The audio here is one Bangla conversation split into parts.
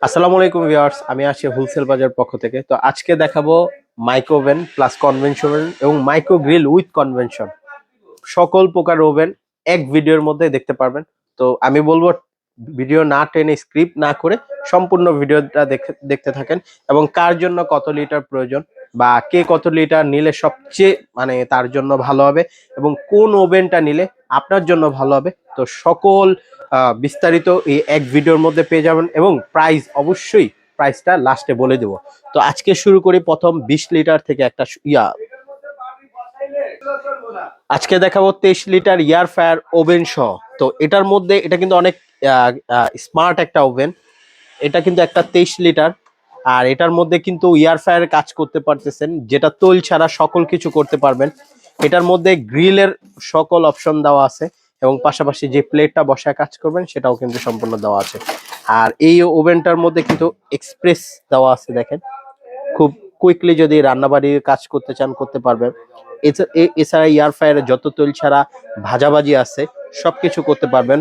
আসসালামু আলাইকুম ভিউয়ার্স, আমি আছি হোলসেল বাজার পক্ষ থেকে। তো আজকে দেখাবো মাইক্রো ওভেন প্লাস কনভেনশন এবং মাইক্রো গ্রিল উইথ কনভেনশন, সকল প্রকার ওভেন এক ভিডিওর মধ্যে দেখতে পারবেন। তো আমি বলবো ভিডিও না টেনে স্ক্রিপ্ট না করে সম্পূর্ণ ভিডিওটা দেখতে থাকেন এবং কার জন্য কত লিটার প্রয়োজন বা কে কত লিটার নিলে সবচেয়ে তার জন্য ভালো হবে এবং কোন ওভেনটা নিলে আপনার জন্য ভালো হবে। তো সকল বিস্তারিত এই এক ভিডিওর মধ্যে পেয়ে যাবেন এবং প্রাইস অবশ্যই প্রাইসটা লাস্টে বলে দেব। তো আজকে শুরু করি প্রথম 20 লিটার থেকে একটা আজকে দেখাবো 23 লিটার এয়ার ফায়ার ওভেন সহ। তো এটার মধ্যে এটা কিন্তু অনেক স্মার্ট একটা ওভেন। এটা কিন্তু একটা 23 লিটার, আর এটার মধ্যে কিন্তু এয়ার ফায়ার কাজ করতে পারতেছেন, যেটা তৈল ছাড়া সকল কিছু করতে পারবেন। এটার মধ্যে গ্রিলের সকল অপশন দেওয়া আছে এবং পাশাপাশি যে প্লেটটা বসায় কাজ করবেন সেটাও কিন্তু সম্পূর্ণ দেওয়া আছে। আর এই ওভেনটার মধ্যে কিন্তু এক্সপ্রেস দেওয়া আছে, দেখেন খুব কুইকলি যদি রান্নাবাড়ির কাজ করতে চান করতে পারবেন। এছাড়া এয়ার ফায়ারে যত তৈল ছাড়া ভাজাভাজি আছে সবকিছু করতে পারবেন,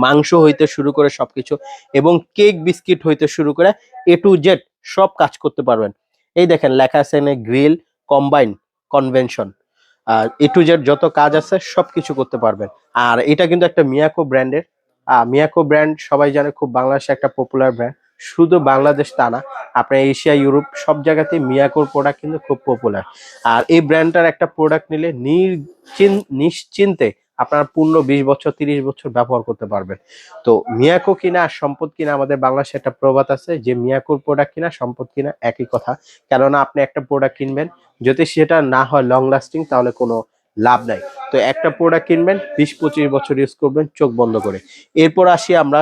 মাংস হইতে শুরু করে সবকিছু, এবং কেক বিস্কিট হইতে শুরু করে এ টু জেড সব কাজ করতে পারবেন। এই দেখেন লেখা আছে এখানে grill combine convention, R A to Z যত কাজ আছে সবকিছু করতে পারবেন। আর এটা কিন্তু একটা মিয়াকো ব্র্যান্ডের। মিয়াকো ব্র্যান্ড সবাই জানে, খুব বাংলাদেশে একটা পপুলার ব্র্যান্ড। শুধু বাংলাদেশ তা না, আপনার এশিয়া ইউরোপ সব জায়গাতেই মিয়াকোর প্রোডাক্ট কিন্তু খুব পপুলার। আর এই ব্র্যান্ডটার একটা প্রোডাক্ট নিলে নিশ্চিন্তে আপনার পূর্ণ 20 বছর 30 বছর ব্যবহার করতে পারবেন। তো মিয়াকো কিনা আর সম্পদ কিনা, আমাদের বাংলাদেশে একটা প্রবাদ আছে যে মিয়াকোর প্রোডাক্ট কিনা সম্পদ কিনা একই কথা। কেননা আপনি একটা প্রোডাক্ট কিনবেন, যদি সেটা না হয় লং লাস্টিং তাহলে কোনো লাভ নাই। তো একটা প্রোডাক্ট কিনবেন 20-25 বছর ইউজ করবেন চোখ বন্ধ করে। এরপর আসি আমরা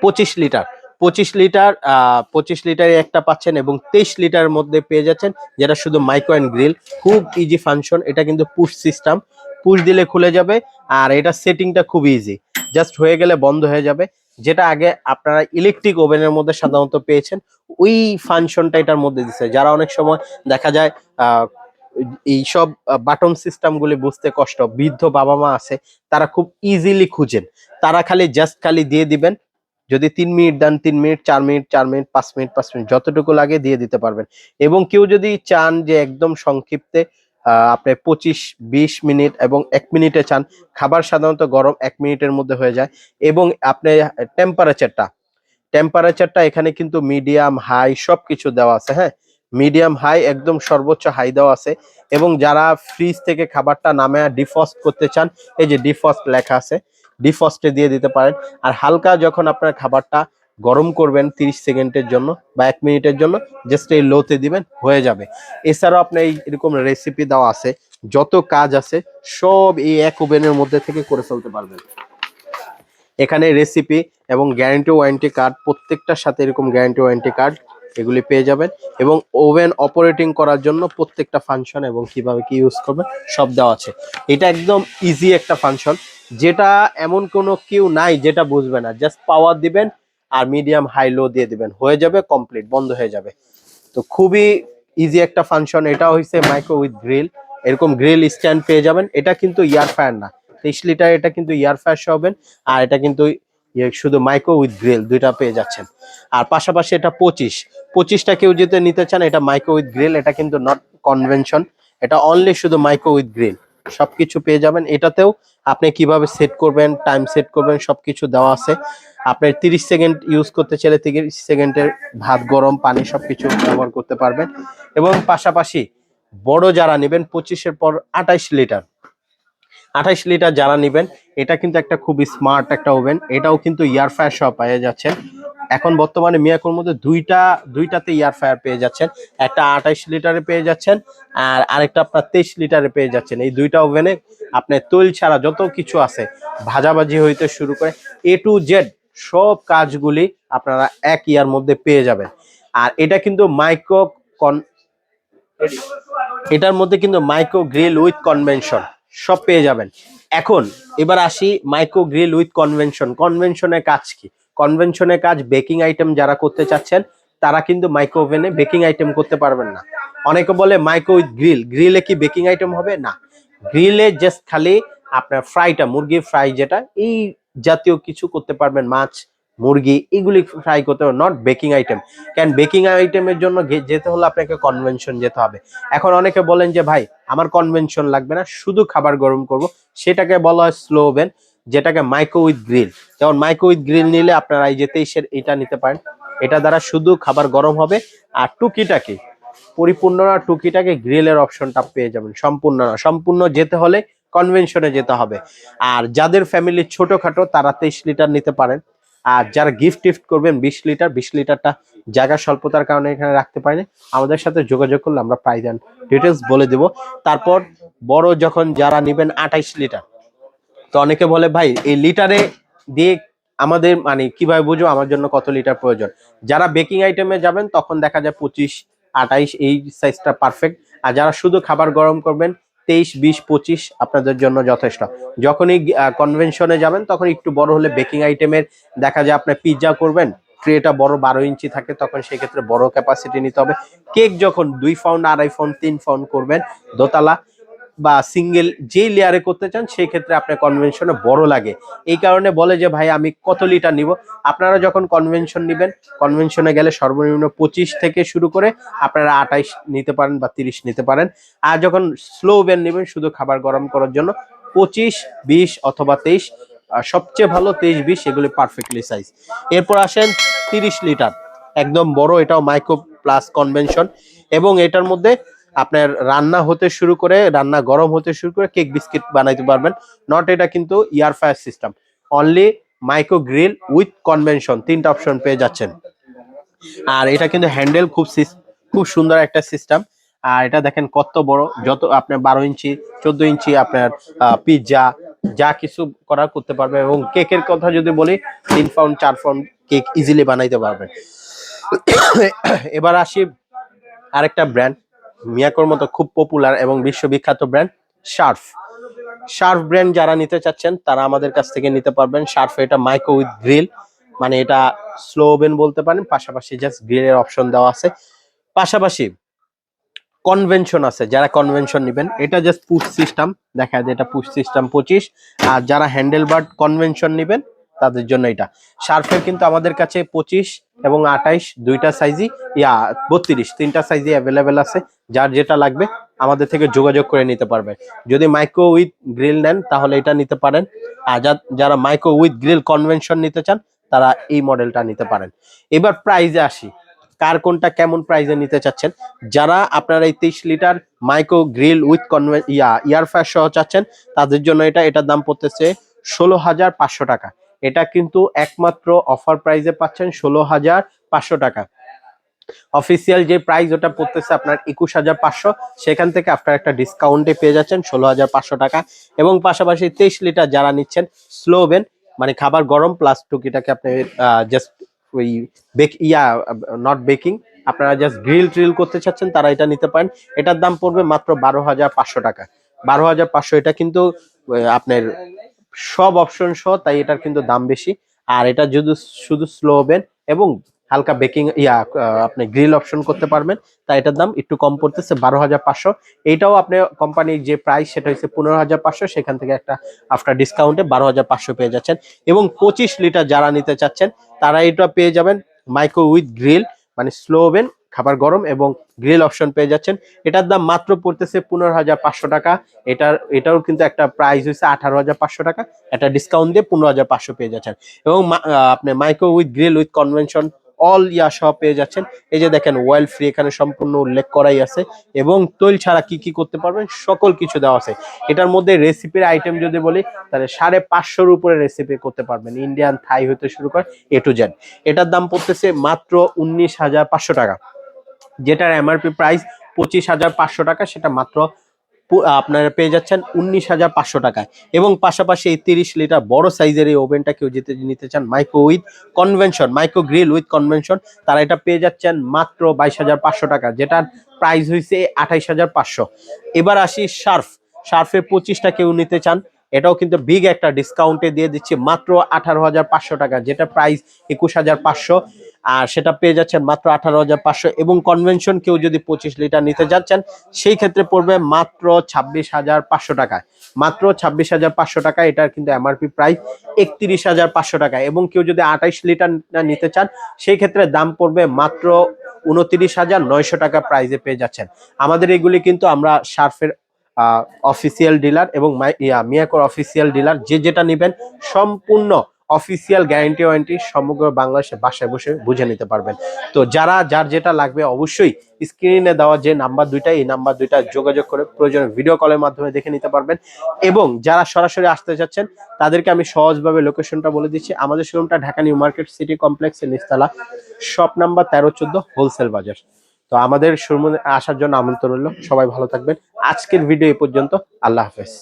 25 লিটার। 25 লিটারে একটা পাচ্ছেন এবং 23 লিটারের মধ্যে পেয়ে যাচ্ছেন, যেটা শুধু মাইক্রো অ্যান্ড গ্রিল, খুব ইজি ফাংশন। এটা কিন্তু পুশ সিস্টেম, পুশ দিলে খুলে যাবে। আর এটা সেটিংটা খুব ইজি, জাস্ট হয়ে গেলে বন্ধ হয়ে যাবে। যেটা আগে আপনারা ইলেকট্রিক ওভেনের মধ্যে সাধারণত পেয়েছেন, ওই ফাংশনটা এটার মধ্যে দিচ্ছে। যারা অনেক সময় দেখা যায় এইসব বাটন সিস্টেম গুলি বুঝতে কষ্ট, বৃদ্ধ বাবা মা আছে, তারা খুব ইজিলি খুঁজেন। তারা খালি দিয়ে দিবেন, যদি 3 মিনিট দেন 3 minute, 4 minute 4 minute, 5 minute 5 minute, যতটুকু লাগে দিয়ে দিতে পারবেন। এবং কেউ যদি চান যে একদম সংক্ষিপ্তে আপনি 25-20 মিনিট এবং 1 মিনিটে চান, খাবার সাধারণত গরম 1 মিনিটের মধ্যে হয়ে যায়। এবং আপনি টেম্পারেচারটা এখানে কিন্তু মিডিয়াম হাই সবকিছু দেওয়া আছে। হ্যাঁ, মিডিয়াম হাই একদম সর্বোচ্চ হাই দেওয়া আছে। এবং যারা ফ্রিজ থেকে খাবারটা নামে ডিফ্রস্ট করতে চান, এই যে ডিফ্রস্ট লেখা আছে, ডিফ্রস্টে দিয়ে দিতে পারেন। আর হালকা যখন আপনার খাবারটা গরম করবেন 30 সেকেন্ডের জন্য বা 1 মিনিটের জন্য, জাস্ট এই লোতে দিবেন, হয়ে যাবে। এছাড়াও আপনার এরকম রেসিপি দেওয়া আছে, যত কাজ আছে সব এই এক ওভেনের মধ্যে থেকে করে ফেলতে পারবেন। এখানে রেসিপি এবং গ্যারান্টি ওয়ারেন্টি কার্ড, প্রত্যেকটার সাথে এরকম গ্যারান্টি ওয়ারেন্টি কার্ড এগুলি পেয়ে যাবেন। এবং ওভেন অপারেটিং করার জন্য প্রত্যেকটা ফাংশন এবং কিভাবে কি ইউজ করবেন সব দেওয়া আছে। এটা একদম ইজি একটা ফাংশন, যেটা এমন কোনো কেউ নাই যেটা বুঝবে না। জাস্ট পাওয়ার দিবেন আর মিডিয়াম হাই লো দিয়ে দিবেন, হয়ে যাবে, কমপ্লিট, বন্ধ হয়ে যাবে। তো খুবই ইজি একটা ফাংশন। এটা হচ্ছে মাইক্রো উইথ গ্রিল, এরকম গ্রিল স্ট্যান্ড পেয়ে যাবেন। এটা কিন্তু এয়ার ফায়ার না, 23 লিটার, এটা কিন্তু এয়ার ফায়ার সহ হবেন। আর এটা কিন্তু শুধু মাইক্রো উইথ গ্রিল, দুইটা পেয়ে যাচ্ছেন। আর পাশাপাশি এটা 25টা কেউ যদি নিতে চান, এটা মাইক্রো উইথ গ্রিল, এটা কিন্তু নট কনভেনশন, এটা অনলি শুধু মাইক্রো উইথ গ্রিল, সবকিছু পেয়ে যাবেন। এটাতেও আপনি কিভাবে সেট করবেন, টাইম সেট করবেন, সবকিছু দেওয়া আছে। আপনার 30 সেকেন্ড ইউজ করতে চাইলে 30 সেকেন্ডের ভাত, গরম পানি সবকিছু ব্যবহার করতে পারবেন। এবং পাশাপাশি বড় যারা নেবেন 25-এর পর 28 লিটার, 28 লিটার যারা নেবেন, এটা কিন্তু একটা খুবই স্মার্ট একটা ওভেন। এটাও কিন্তু এয়ার ফায়ার সহ পেয়ে যাচ্ছেন। এখন বর্তমানে মিয়াকোর মধ্যে দুইটাতে এয়ার ফায়ার পেয়ে যাচ্ছেন, একটা 28 লিটারে পেয়ে যাচ্ছেন আর আরেকটা আপনার 23 লিটারে পেয়ে যাচ্ছেন। এই দুইটা ওভেনে আপনার তৈল ছাড়া যত কিছু আছে, ভাজাভাজি হইতে শুরু করে এ টু জেড সব কাজগুলি আপনারা এক ইয়ার মধ্যে পেয়ে যাবেন। আর এটা কিন্তু এটার মধ্যে কিন্তু মাইক্রো গ্রিল উইথ কনভেনশন সব পেয়ে যাবেন। এখন এবার আসি মাইক্রো গ্রিল উইথ কনভেনশন। কনভেনশনের কাজ কি? কনভেনশনের কাজ বেকিং আইটেম যারা করতে চাচ্ছেন, তারা কিন্তু মাইক্রো ওভেনে বেকিং আইটেম করতে পারবেন না। অনেকে বলে মাইক্রো উইথ গ্রিল, গ্রিলে কি বেকিং আইটেম হবে? না, গ্রিলে জাস্ট খালি আপনার ফ্রাইটা, মুরগির ফ্রাই যেটা, এই জাতীয় কিছু করতে পারবেন, মাছ মুরগি, এগুলি ফ্রাই করতে হবে, নট বেকিং আইটেম। কেন বেকিং আইটেমের জন্য যেতে হলে আপনাকে কনভেনশন যেতে হবে। এখন অনেকে বলেন যে ভাই আমার কনভেনশন লাগবে না, শুধু খাবার গরম করব, সেটাকে বলা হয় স্লো ওভেন, যেটাকে মাইক্রো উইথ গ্রিল। যেমন মাইক্রো উইথ গ্রিল নিলে আপনারা এই যে 23-এর এটা নিতে পারেন, এটা দ্বারা শুধু খাবার গরম হবে। আর টুকিটাকি পরিপূর্ণ না, টুকিটাকে গ্রিলের অপশনটা পেয়ে যাবেন। সম্পূর্ণ না, সম্পূর্ণ যেতে হলে কনভেনশনে যেতে হবে। আর যাদের ফ্যামিলি ছোটখাটো তারা 23 লিটার নিতে পারেন। আর যারা গিফট টিফট করবেন 20 লিটার, 20 লিটারটা জায়গা স্বল্পতার কারণে এখানে রাখতে পারিনি, আমাদের সাথে যোগাযোগ করলে আমরা প্রাইস এন্ড ডিটেলস বলে দেব। তারপর বড় যখন যারা নেবেন 28 লিটার, তো অনেকে বলে ভাই এই লিটারে দিয়ে আমাদের মানে কিভাবে বুঝবো আমার জন্য কত লিটার প্রয়োজন। যারা বেকিং আইটেমে যাবেন তখন দেখা যায় 25, 28 এই সাইজটা পারফেক্ট। আর যারা শুধু খাবার গরম করবেন 23, 20, 25 আপনাদের জন্য যথেষ্ট। যখনই কনভেনশনে যাবেন তখন একটু বড় হলে বেকিং আইটেমের দেখা যায় আপনার পিৎজা করবেন, ট্রেটা বড় 12 ইঞ্চি থাকে, তখন সেক্ষেত্রে বড় ক্যাপাসিটি নিতে হবে। কেক যখন 2 পাউন্ড, 2.5 পাউন্ড, 3 পাউন্ড করবেন দোতলা বা সিঙ্গেল যে লেয়ারে করতে চান সেই ক্ষেত্রে আপনার কনভেনশনে বড় লাগে। এই কারণে বলে যে ভাই আমি কত লিটার নিব। আপনারা যখন কনভেনশন নেবেন, কনভেনশনে গেলে সর্বনিম্ন 25 থেকে শুরু করে আপনারা 28 নিতে পারেন বা 30 নিতে পারেন। আর যখন স্লো ওভেন নেবেন শুধু খাবার গরম করার জন্য 25, 20 অথবা 23, সবচেয়ে ভালো 23, 20 এগুলি পারফেক্টলি সাইজ। এরপর আসেন 30 লিটার, একদম বড়, এটাও মাইক্রো প্লাস কনভেনশন। এবং এটার মধ্যে আপনার রান্না হতে শুরু করে, রান্না গরম হতে শুরু করে কেক বিস্কিট বানাইতে পারবেন। নট এটা কিন্তু air fryer system, only micro grill with convention, 3টা অপশন পেয়ে যাচ্ছেন। আর এটা কিন্তু হ্যান্ডেল খুব সুন্দর একটা সিস্টেম। আর এটা দেখেন কত বড়, যত আপনার 12 ইঞ্চি 14 ইঞ্চি আপনার পিৎজা যা কিছু করার করতে পারবে। এবং কেকের কথা যদি বলি 3 পাউন্ড 4 পাউন্ড কেক ইজিলি বানাইতে পারবেন। এবার আসি আরেকটা ব্র্যান্ড, মিয়াকোর মতো খুব পপুলার এবং বিশ্ববিখ্যাত ব্র্যান্ড শার্ফ। শার্ফ ব্র্যান্ড যারা নিতে চাচ্ছেন তারা আমাদের কাছ থেকে নিতে পারবেন। শার্ফ এটা মাইক্রো উইথ গ্রিল, মানে এটা স্লো ওভেন বলতে পারেন, পাশাপাশি জাস্ট গ্রিলের অপশন দেওয়া আছে। পাশাপাশি কনভেনশন আছে, যারা কনভেনশন নেবেন এটা জাস্ট পুশ সিস্টেম, দেখা যায় এটা পুশ সিস্টেম 25। আর যারা হ্যান্ডেল বার্ড কনভেনশন নেবেন তাদের জন্য এটা। শার্ফের কিন্তু আমাদের কাছে 25 এবং 28 দুইটা সাইজই, 32 তিনটা সাইজই অ্যাভেলেবেল আছে। যার যেটা লাগবে আমাদের থেকে যোগাযোগ করে নিতে পারবে। যদি মাইক্রো উইথ গ্রিল নেন তাহলে এটা নিতে পারেন। আর যারা মাইক্রো উইথ গ্রিল কনভেনশন নিতে চান তারা এই মডেলটা নিতে পারেন। এবার প্রাইজে আসি, কার কোনটা কেমন প্রাইজে নিতে চাচ্ছেন। যারা আপনারা এই 23 litre micro grill with year fryer সহ চাচ্ছেন তাদের জন্য এটার দাম পড়তেছে 16,500 টাকা। এটা কিন্তু একমাত্র অফার প্রাইজে পাচ্ছেন 16,500 টাকা। অফিসিয়াল যে প্রাইস ওটা পড়তেছে আপনার 21,500, সেখান থেকে আপনার একটা ডিসকাউন্টে পেয়ে যাচ্ছেন 16,500 টাকা। এবং পাশাপাশি 23 লিটার যারা নিচ্ছেন স্লো ওভেন, মানে খাবার গরম প্লাস টুকিটাকে আপনি জাস্ট ওই নট বেকিং, আপনারা জাস্ট গ্রিল করতে চাচ্ছেন তারা এটা নিতে পারেন। এটার দাম পড়বে মাত্র 12,500 টাকা। 12,500, এটা কিন্তু আপনার সব অপশন সহ, তাই এটার কিন্তু দাম বেশি। আর এটা যদি শুধু স্লো ওভেন এবং হালকা বেকিং আপনি গ্রিল অপশন করতে পারবেন, তাই এটার দাম একটু কম পড়তেছে 12,500। এইটাও আপনি কোম্পানির যে প্রাইস সেটা হচ্ছে 15,500, সেখান থেকে একটা আফটার ডিসকাউন্টে 12,500 পেয়ে যাচ্ছেন। এবং 25 লিটার যারা নিতে চাচ্ছেন তারা এটা পেয়ে যাবেন মাইক্রো উইথ গ্রিল, মানে স্লো ওভেন খাবার গরম এবং গ্রিল অপশন পেয়ে যাচ্ছেন। এটার দাম মাত্র পড়তেছে 15,500 টাকা। এটাও কিন্তু একটা প্রাইস হচ্ছে 18,500 টাকা, একটা ডিসকাউন্ট দিয়ে 15,500 পেয়ে যাচ্ছেন। এবং আপনি micro with grill with convention all সহ পেয়ে যাচ্ছেন। এই যে দেখেন ওয়েল ফ্রি এখানে সম্পূর্ণ উল্লেখ করাই আছে, এবং তৈল ছাড়া কি কি করতে পারবেন সকল কিছু দেওয়া আছে। এটার মধ্যে রেসিপির আইটেম যদি বলি তাহলে 550-র উপরে রেসিপি করতে পারবেন, ইন্ডিয়ান থাই হতে শুরু করে A to Z। এটার দাম পড়তেছে মাত্র 19,500 টাকা। যেটার এমআরপি প্রাইস 25,500 টাকা, সেটা মাত্র আপনারা পেয়ে যাচ্ছেন 19,500 টাকায়। এবং পাশাপাশি এই 30 লিটার বড় সাইজের এই ওভেনটা কেউ যেতে নিতে চান micro with convention, micro grill with convention, তারা এটা পেয়ে যাচ্ছেন মাত্র 22,500 টাকা, যেটার প্রাইস হয়েছে 28,500। এবার আসি শার্ফের 25টা কেউ নিতে চান, এটাও কিন্তু বিগ একটা ডিসকাউন্টে দিয়ে দিচ্ছি মাত্র 18,500 টাকা, যেটা প্রাইস 21,500। আর সেটা পেয়ে যাচ্ছেন মাত্র 18,500, এবং কনভেনশন কেউ যদি 25 লিটার নিতে যাচ্ছেন সেই ক্ষেত্রে পড়বে মাত্র 26,500 টাকায়। মাত্র 26,500 টাকা, এটার কিন্তু এমআরপি প্রাইস 31,500 টাকা। এবং কেউ যদি 28 লিটার নিতে চান সেই ক্ষেত্রে দাম পড়বে মাত্র 29,900 টাকা প্রাইজে পেয়ে যাচ্ছেন। আমাদের এগুলি কিন্তু আমরা সার্ফের অফিসিয়াল ডিলার এবং মিয়াকোর অফিসিয়াল ডিলার, যে যেটা নেবেন সম্পূর্ণ অফিসিয়াল গ্যারান্টি ওয়ারেন্টি সমগ্র বাংলাদেশে বাসায় বসে বুঝে নিতে পারবেন। তো যার যেটা লাগবে অবশ্যই স্ক্রিনে দেওয়া যে নাম্বার দুইটা, এই নাম্বার দুইটা যোগাযোগ করে প্রয়োজনে ভিডিও কলের মাধ্যমে দেখে নিতে পারবেন। এবং যারা সরাসরি আসতে যাচ্ছেন তাদেরকে আমি সহজভাবে লোকেশনটা বলে দিচ্ছি। আমাদের শোরুমটা ঢাকা নিউ মার্কেট সিটি কমপ্লেক্সের নিচতলা, শপ নাম্বার 13-14, হোলসেল বাজার। তো আমাদের শোরুমে আসার জন্য আমন্ত্রণ রইল। সবাই ভালো থাকবেন। আজকের ভিডিও এই পর্যন্ত। আল্লাহ হাফেজ।